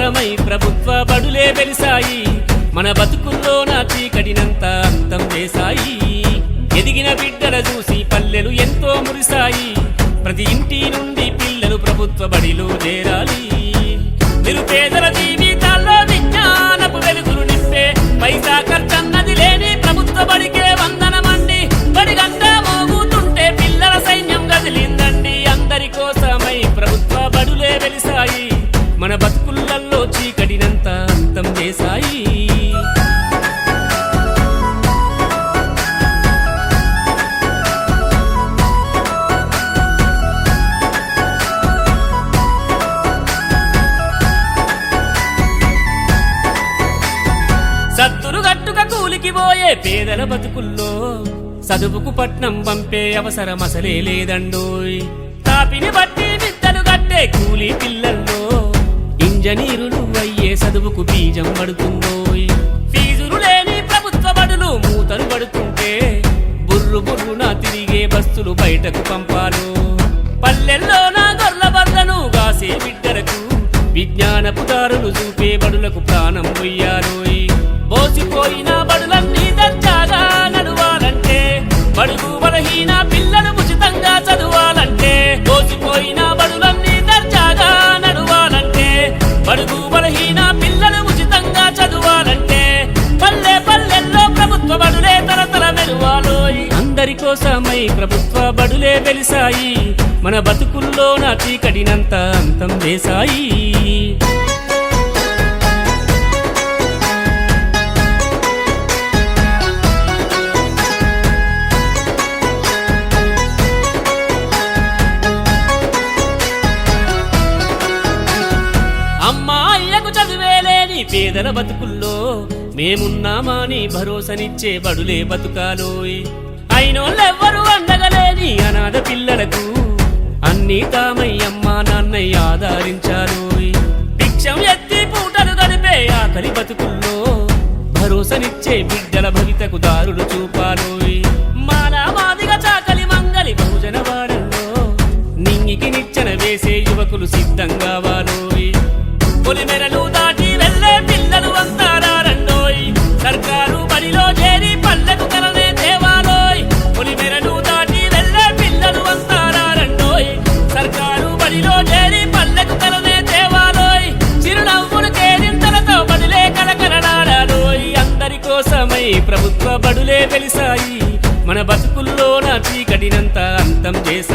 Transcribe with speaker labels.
Speaker 1: కోసమై ప్రభుత్వ బడులే వెలిసాయి మన బతుకుల్లో నా చీకటినంత అంతం చేశాయి ఎదిగిన బిడ్డల చూసి పల్లెలు ఎంతో మురిసాయి ప్రతి ఇంటి నుండి పిల్లలు ప్రభుత్వ బడిలో చేరాలి నిరుపేదల జీవితాల్లో విజ్ఞానపు వెలుగులు నింపే పైసా ఖర్చన్నది లేని ప్రభుత్వ బడికే వందనమండి బడి గంట మోగుతుంటే పిల్లల సైన్యం కదిలిందండి అందరి కోసమై ప్రభుత్వ బడులే వెలిసాయి మన బతుకుళ్ళల్లో చీకటినంత అంతం చేశాయి సత్తులు గట్టుక కూలికి పోయే పేదల బతుకుల్లో చదువుకు పట్నం పంపే అవసరం అసలే లేదండోయ్ తాపిని బట్టి విత్తలు కట్టే కూలి పిల్లల్లో ఇంజనీరులు అయ్యే చదువుకు బీజం పడుతుందోయ్ ఫీజులు లేని ప్రభుత్వ బడులు మూతలు పడుతుంటే బుర్రు బుర్రున తిరిగే బస్సులు బయటకు పంపాలు పల్లెల్లో నా గొర్ల బర్లను గాసే బిడ్డలకు విజ్ఞానపు దారులు చూపే బడులకు ప్రాణం పోయారోయ్ బోసిపోయిన బడులన్నీ దర్జాగా నడవాలంటే బడుగు బలహీన పిల్లలు ఉచితంగా చదవాలంటే బోసిపోయిన బడులన్నీ దర్జాగా నడవాలంటే బడుగు బలహీన పిల్లలు ఉచితంగా చదవాలంటే పల్లె పల్లెల్లో ప్రభుత్వ బడులే తరతర మెరువాలోయ్ అందరి కోసమై ప్రభుత్వ బడులే వెలిసాయి మన బతుకుల్లో నా చీకటినంత అంతం చేశాయి పేదల బతుకుల్లో మేమున్నామాని భరోసనిచ్చే బడులే బతుకాలోయ్ అయినోళ్ళెవ్వరూ అండగలేని అనాథ పిల్లలకు అన్నీ తామై అమ్మా నాన్నయ్య ఆదరించాలోయ్ భిక్షం ఎత్తి పూటలు గడిపే ఆకలి బతుకుల్లో భరోసనిచ్చే బిడ్డల భవితకు దారులు చూపాలోయ్ మానవాదిగా చాకలి మంగలి బహుజన వాడల్లో నింగికి నిచ్చెన వేసే యువకులు సిద్ధంగా వాలోయ్ పొలిమెరలు దాటి వెళ్ళే పిల్లలు అంతారండోయ్ సర్కారు బడిలో చేరి పల్లెకు కలనే దేవాలోయ్ పొలిమెరలు దాటి వెళ్ళే పిల్లలు అంతారండోయ్ సర్కారు బడిలో చేరి పల్లెకు కలనే దేవాలోయ్ చిరునవ్వులు కేరింతలతో బడులే కలకలలాడాలోయ్ అందరి కోసమై ప్రభుత్వ బడులే వెలిసాయి మన బతుకుల్లో నా చీకటినంత అంతం చేశాయి